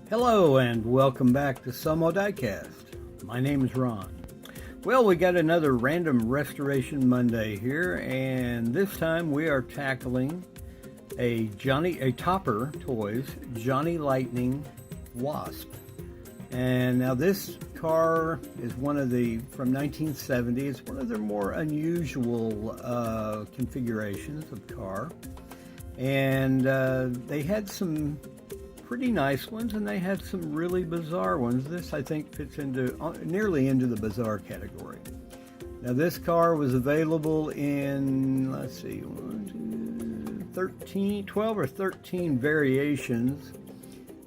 Hello and welcome back to Samo Diecast. My name is Ron. Well, we got another random restoration Monday here, and this time we are tackling a Topper Toys Johnny Lightning Wasp. And now this car is one of the from 1970. It's one of their more unusual configurations of car, and they had some pretty nice ones, and they had some really bizarre ones. This, I think, fits into nearly into the bizarre category. Now, this car was available in, let's see, 12 or 13 variations,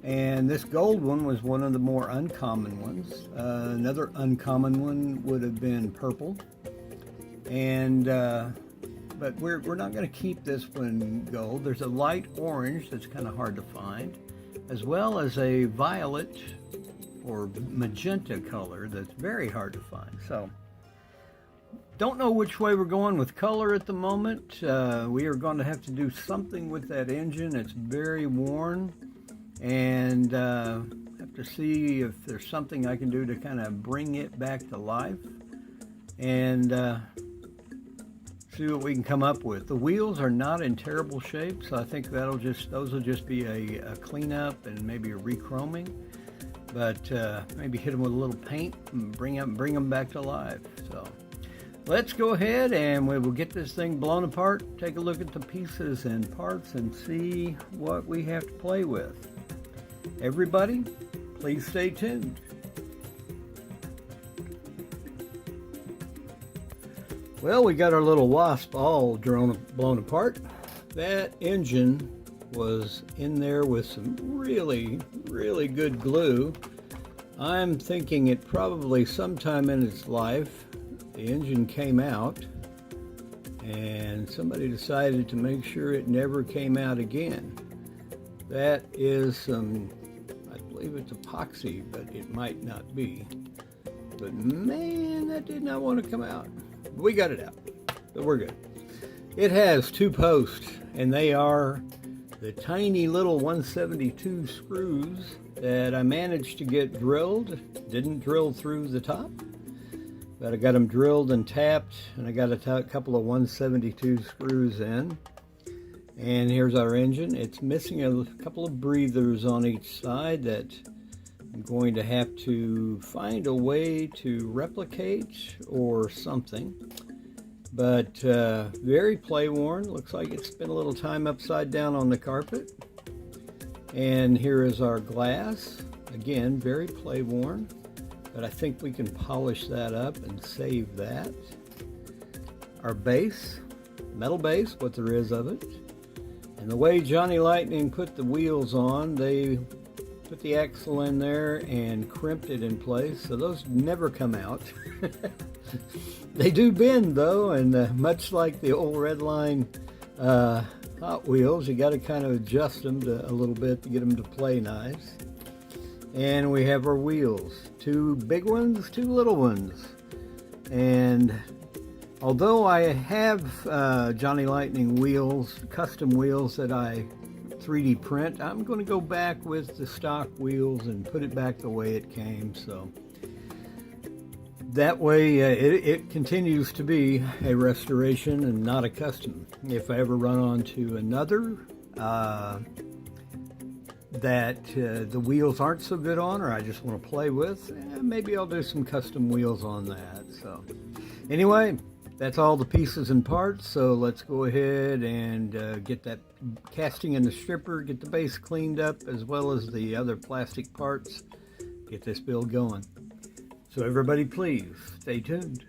and this gold one was one of the more uncommon ones. Another uncommon one would have been purple, and but we're not going to keep this one gold. There's a light orange that's kind of hard to find, as well as a violet or magenta color that's very hard to find. So, don't know which way we're going with color at the moment. We are going to have to do something with that engine. It's very worn, and have to see if there's something I can do to kind of bring it back to life, and see what we can come up with. The wheels are not in terrible shape, so I think those will just be a cleanup and maybe a rechroming, but maybe hit them with a little paint and bring them back to life. So let's go ahead and we will get this thing blown apart, take a look at the pieces and parts, and see what we have to play with. Everybody, please stay tuned. Well, we got our little Wasp all blown apart. That engine was in there with some really, really good glue. I'm thinking it probably sometime in its life, the engine came out, and somebody decided to make sure it never came out again. That is some, I believe it's epoxy, but it might not be. But man, that did not want to come out. We got it out, so we're good. It has two posts, and they are the tiny little 172 screws that I managed to get drilled. Didn't drill through the top, but I got them drilled and tapped, and I got a couple of 172 screws in. And here's our engine. It's missing a couple of breathers on each side that I'm going to have to find a way to replicate or something, but very play worn. Looks like it spent a little time upside down on the carpet. And here is our glass. Again, very play worn, but I think we can polish that up and save that. Our base, metal base, what there is of it. And the way Johnny Lightning put the wheels on, they put the axle in there and crimped it in place, so those never come out. They do bend though, and much like the old red line Hot Wheels, you got to kind of adjust them a little bit to get them to play nice. And we have our wheels, two big ones, two little ones. And although I have Johnny Lightning wheels, custom wheels that I 3D print, I'm going to go back with the stock wheels and put it back the way it came, so that way it continues to be a restoration and not a custom. If I ever run onto another that the wheels aren't so good on, or I just want to play with, maybe I'll do some custom wheels on that. So anyway, that's all the pieces and parts, so let's go ahead and get that casting in the stripper, get the base cleaned up, as well as the other plastic parts, get this build going. So everybody please, stay tuned.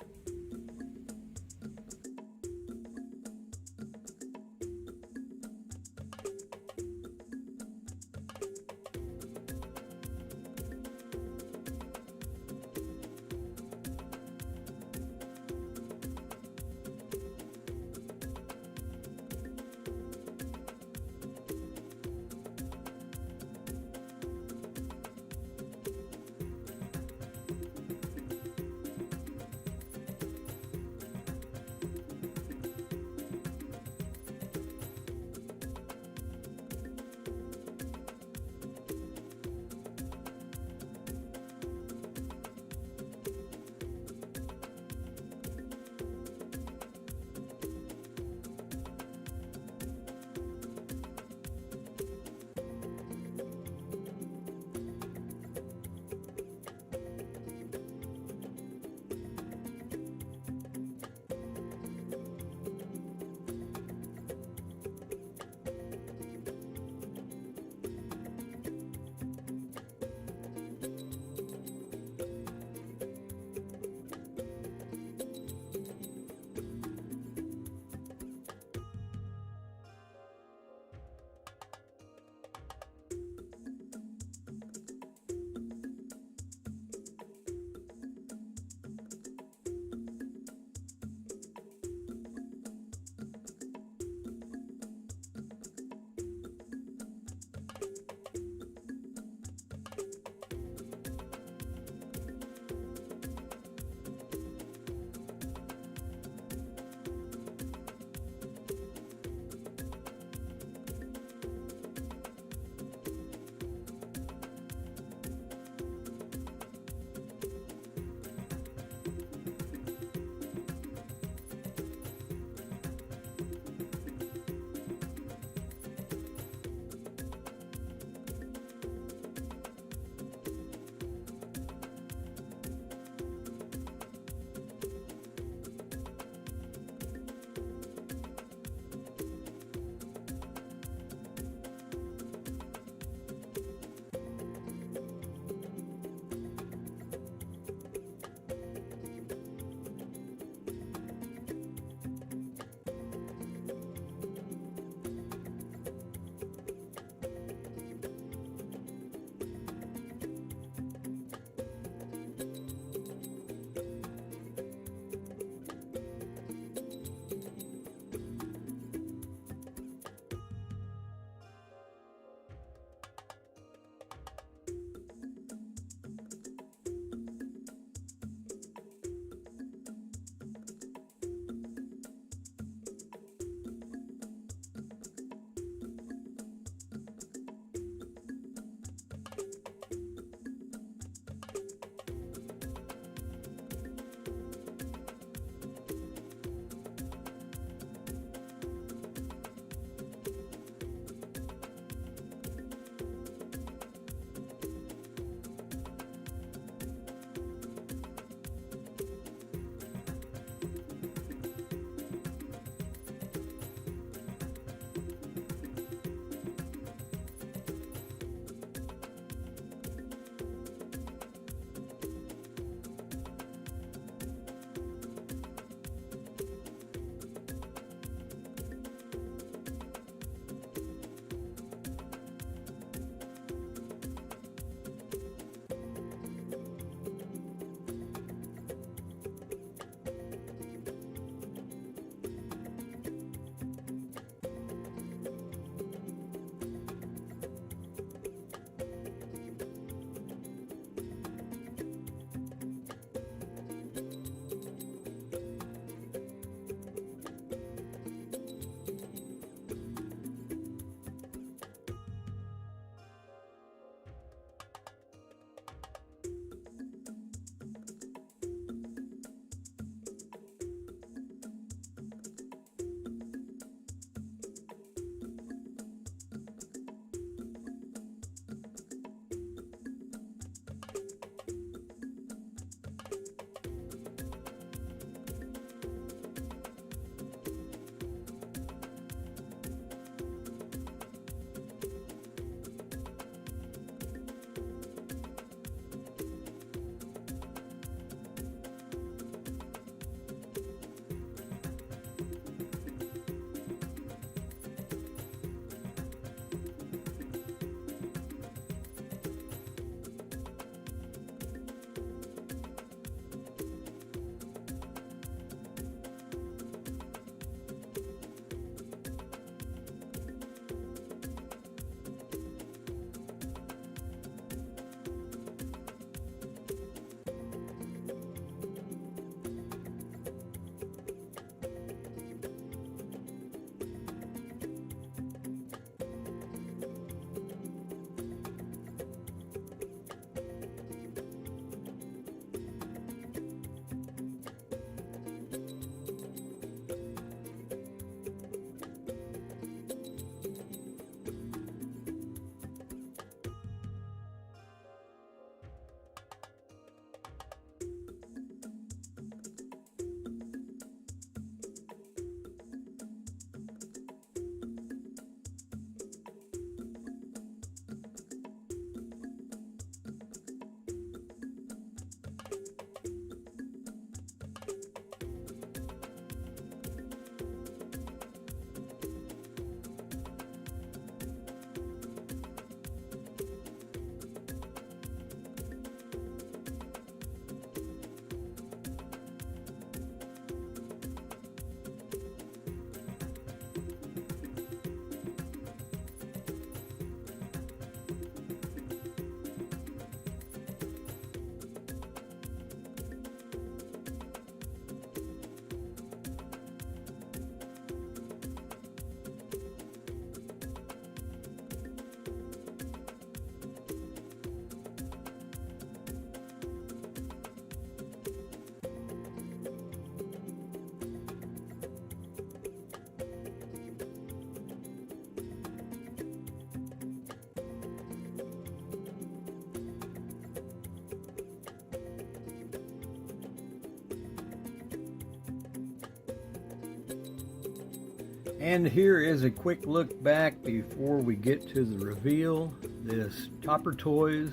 And here is a quick look back before we get to the reveal. This Topper Toys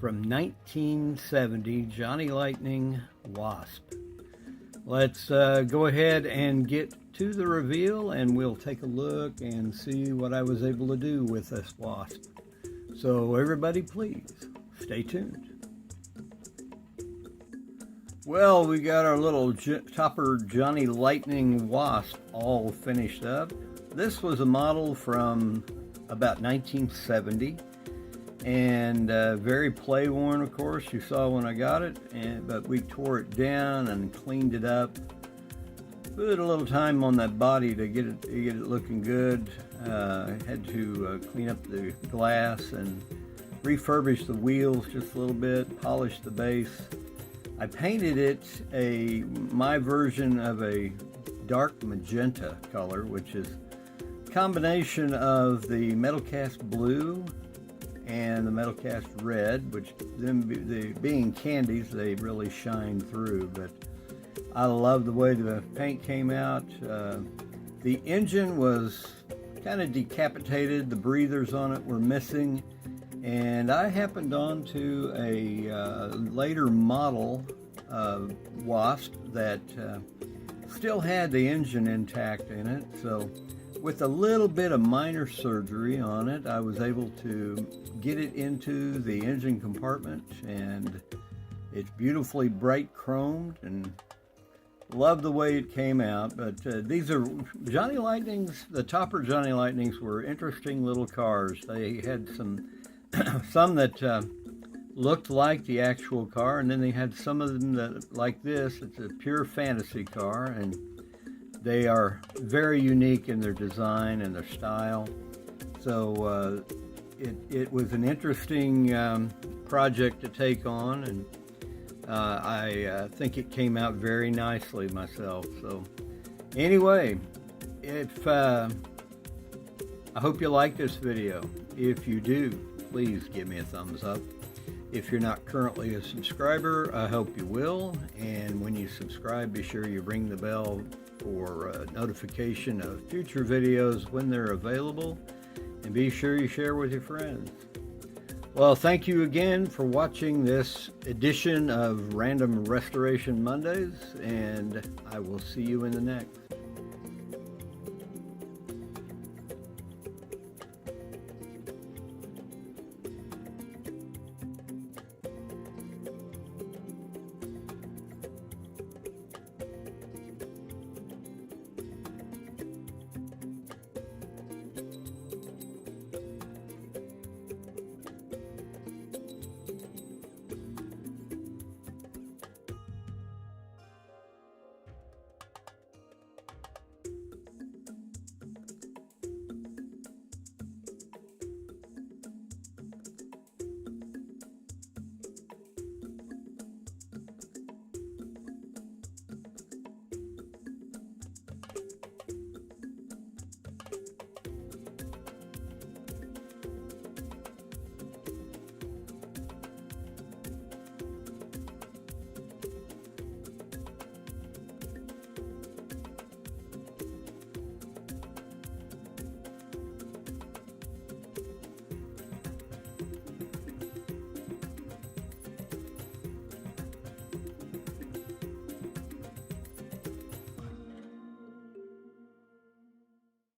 from 1970 Johnny Lightning Wasp. Let's go ahead and get to the reveal, and we'll take a look and see what I was able to do with this Wasp. So everybody, please stay tuned. Well, we got our little Topper Johnny Lightning Wasp all finished up. This was a model from about 1970, and very play worn, of course. You saw when I got it, but we tore it down and cleaned it up. Put a little time on that body to get it looking good. Had to clean up the glass and refurbish the wheels just a little bit, polish the base. I painted it my version of a dark magenta color, which is a combination of the metal cast blue and the metal cast red, which being candies, they really shine through. But I love the way the paint came out. The engine was kind of decapitated. The breathers on it were missing. And I happened on to a later model Wasp that still had the engine intact in it. So with a little bit of minor surgery on it, I was able to get it into the engine compartment, and it's beautifully bright chromed, and love the way it came out. But these are Johnny Lightnings. The Topper Johnny Lightnings were interesting little cars. They had some that looked like the actual car, and then they had some of them that, like this, it's a pure fantasy car, and they are very unique in their design and their style. So it was an interesting project to take on, and I think it came out very nicely myself. So anyway, I hope you like this video. If you do, please give me a thumbs up. If you're not currently a subscriber, I hope you will. And when you subscribe, be sure you ring the bell for notification of future videos when they're available. And be sure you share with your friends. Well, thank you again for watching this edition of Random Restoration Mondays, and I will see you in the next.